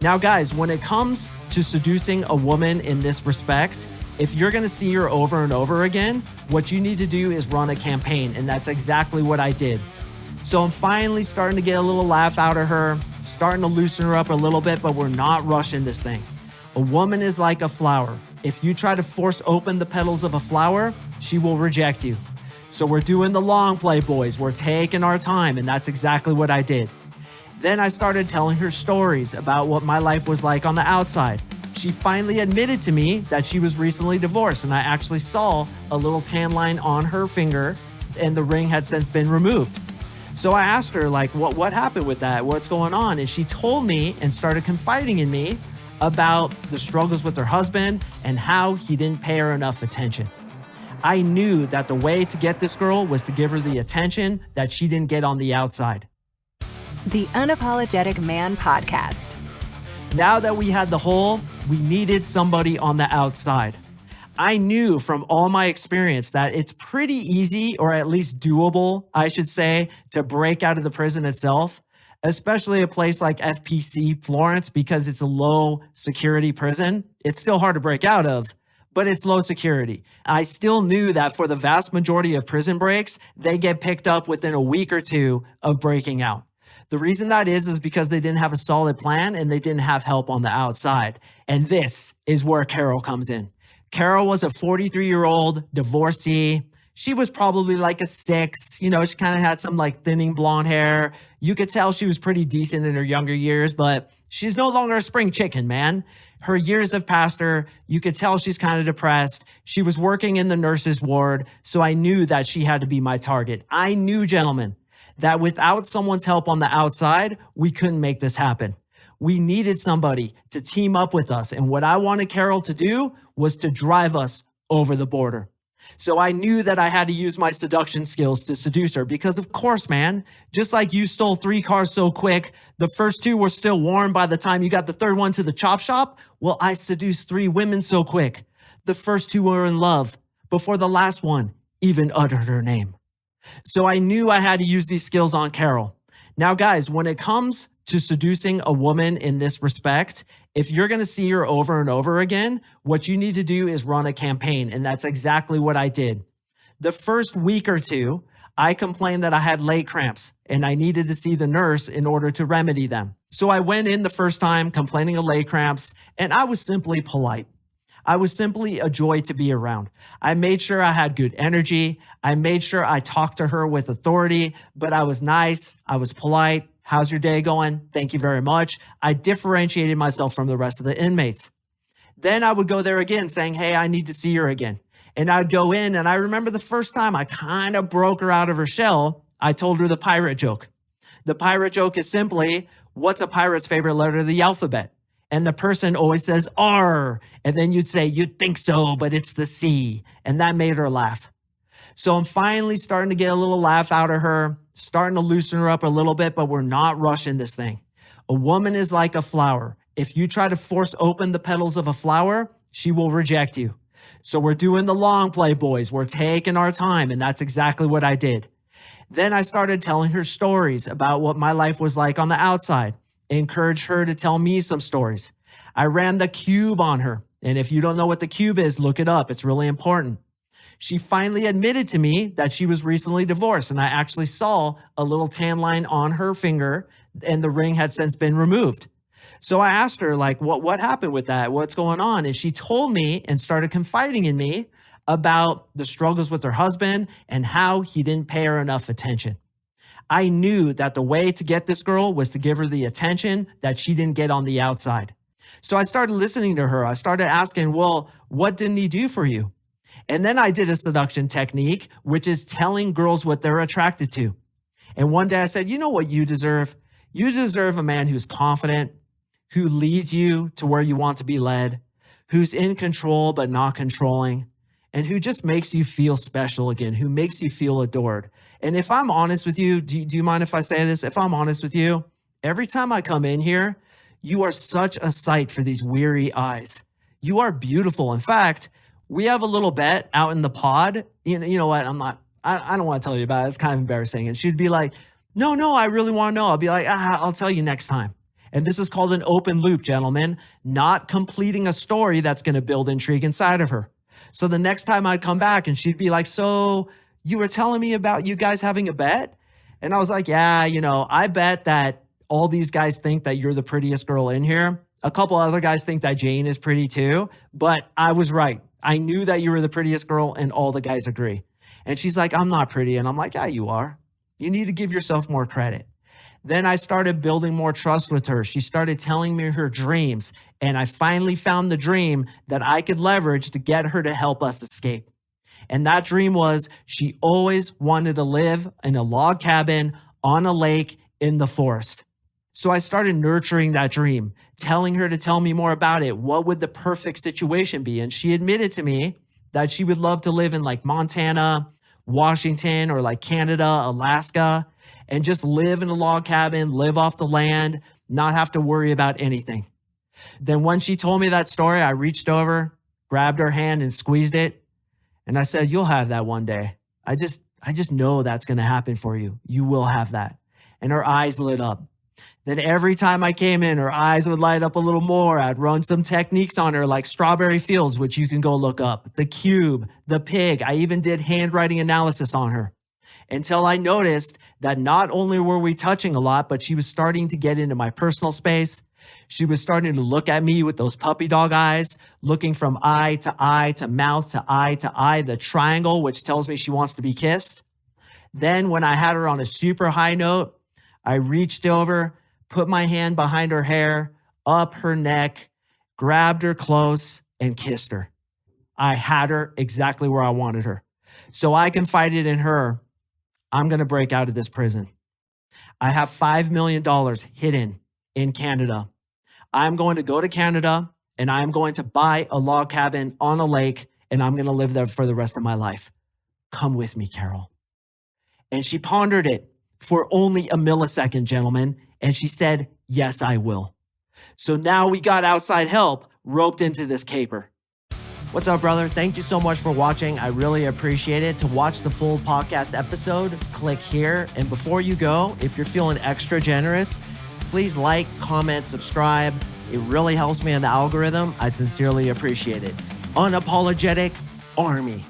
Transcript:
Now, guys, when it comes to seducing a woman in this respect, if you're going to see her over and over again, what you need to do is run a campaign. And that's exactly what I did. So I'm finally starting to get a little laugh out of her, starting to loosen her up a little bit, but we're not rushing this thing. A woman is like a flower. If you try to force open the petals of a flower, she will reject you. So we're doing the long play, boys. We're taking our time, and that's exactly what I did. Then I started telling her stories about what my life was like on the outside. She finally admitted to me that she was recently divorced, and I actually saw a little tan line on her finger, and the ring had since been removed. So I asked her, like, what happened with that? What's going on? And she told me and started confiding in me about the struggles with her husband and how he didn't pay her enough attention. I knew that the way to get this girl was to give her the attention that she didn't get on the outside. The Unapologetic Man Podcast. Now that we had the hole, we needed somebody on the outside. I knew from all my experience that it's pretty easy, or at least doable, I should say, to break out of the prison itself, especially a place like FPC Florence, because it's a low security prison. It's still hard to break out of, but it's low security. I still knew that for the vast majority of prison breaks, they get picked up within a week or two of breaking out. The reason that is because they didn't have a solid plan and they didn't have help on the outside. And this is where Carol comes in. Carol was a 43-year-old divorcee. She was probably like a 6. She kind of had some like thinning blonde hair. You could tell she was pretty decent in her younger years, but she's no longer a spring chicken, man. Her years have passed her. You could tell she's kind of depressed. She was working in the nurse's ward, so I knew that she had to be my target. I knew, gentlemen, that without someone's help on the outside, we couldn't make this happen. We needed somebody to team up with us. And what I wanted Carol to do was to drive us over the border. So I knew that I had to use my seduction skills to seduce her because, of course, man, just like you stole 3 cars so quick, the first 2 were still warm by the time you got the third one to the chop shop. Well, I seduced 3 women so quick. The first 2 were in love before the last one even uttered her name. So I knew I had to use these skills on Carol. Now, guys, when it comes to seducing a woman in this respect, if you're going to see her over and over again, what you need to do is run a campaign. And that's exactly what I did. The first week or 2, I complained that I had leg cramps and I needed to see the nurse in order to remedy them. So I went in the first time complaining of leg cramps, and I was simply polite. I was simply a joy to be around. I made sure I had good energy. I made sure I talked to her with authority, but I was nice. I was polite. How's your day going? Thank you very much. I differentiated myself from the rest of the inmates. Then I would go there again saying, hey, I need to see her again. And I'd go in, and I remember the first time I kind of broke her out of her shell. I told her the pirate joke. The pirate joke is simply, what's a pirate's favorite letter of the alphabet? And the person always says R. And then you'd say, you'd think so, but it's the C. And that made her laugh. So I'm finally starting to get a little laugh out of her, starting to loosen her up a little bit, but we're not rushing this thing. A woman is like a flower. If you try to force open the petals of a flower, she will reject you. So we're doing the long play, boys. We're taking our time, and that's exactly what I did. Then I started telling her stories about what my life was like on the outside. Encouraged her to tell me some stories. I ran the cube on her. And if you don't know what the cube is, look it up. It's really important. She finally admitted to me that she was recently divorced, and I actually saw a little tan line on her finger, and the ring had since been removed. So I asked her, like, what happened with that? What's going on? And she told me and started confiding in me about the struggles with her husband and how he didn't pay her enough attention. I knew that the way to get this girl was to give her the attention that she didn't get on the outside. So I started listening to her. I started asking, well, what didn't he do for you? And then I did a seduction technique, which is telling girls what they're attracted to. And one day I said, you know what you deserve? You deserve a man who's confident, who leads you to where you want to be led, who's in control but not controlling, and who just makes you feel special again, who makes you feel adored. And if I'm honest with you, do you mind if I say this? If I'm honest with you, every time I come in here, you are such a sight for these weary eyes. You are beautiful. In fact, we have a little bet out in the pod. You know what? I don't want to tell you about it. It's kind of embarrassing. And she'd be like, no, I really want to know. I'll be like, I'll tell you next time. And this is called an open loop, gentlemen, not completing a story that's going to build intrigue inside of her. So the next time I'd come back and she'd be like, so you were telling me about you guys having a bet? And I was like, yeah, I bet that all these guys think that you're the prettiest girl in here. A couple other guys think that Jane is pretty too, but I was right. I knew that you were the prettiest girl and all the guys agree. And she's like, I'm not pretty. And I'm like, yeah, you are. You need to give yourself more credit. Then I started building more trust with her. She started telling me her dreams. And I finally found the dream that I could leverage to get her to help us escape. And that dream was she always wanted to live in a log cabin on a lake in the forest. So I started nurturing that dream, telling her to tell me more about it. What would the perfect situation be? And she admitted to me that she would love to live in like Montana, Washington, or like Canada, Alaska, and just live in a log cabin, live off the land, not have to worry about anything. Then when she told me that story, I reached over, grabbed her hand and squeezed it. And I said, you'll have that one day. I just know that's going to happen for you. You will have that. And her eyes lit up. Then every time I came in, her eyes would light up a little more. I'd run some techniques on her like strawberry fields, which you can go look up, the cube, the pig. I even did handwriting analysis on her until I noticed that not only were we touching a lot, but she was starting to get into my personal space. She was starting to look at me with those puppy dog eyes, looking from eye to mouth to eye, the triangle, which tells me she wants to be kissed. Then when I had her on a super high note, I reached over, put my hand behind her hair, up her neck, grabbed her close, and kissed her. I had her exactly where I wanted her. So I confided in her, I'm going to break out of this prison. I have $5 million hidden in Canada. I'm going to go to Canada and I'm going to buy a log cabin on a lake and I'm going to live there for the rest of my life. Come with me, Carol. And she pondered it for only a millisecond, gentlemen. And she said, yes, I will. So now we got outside help roped into this caper. What's up, brother? Thank you so much for watching. I really appreciate it. To watch the full podcast episode, click here. And before you go, if you're feeling extra generous, please like, comment, subscribe. It really helps me in the algorithm. I'd sincerely appreciate it. Unapologetic Army.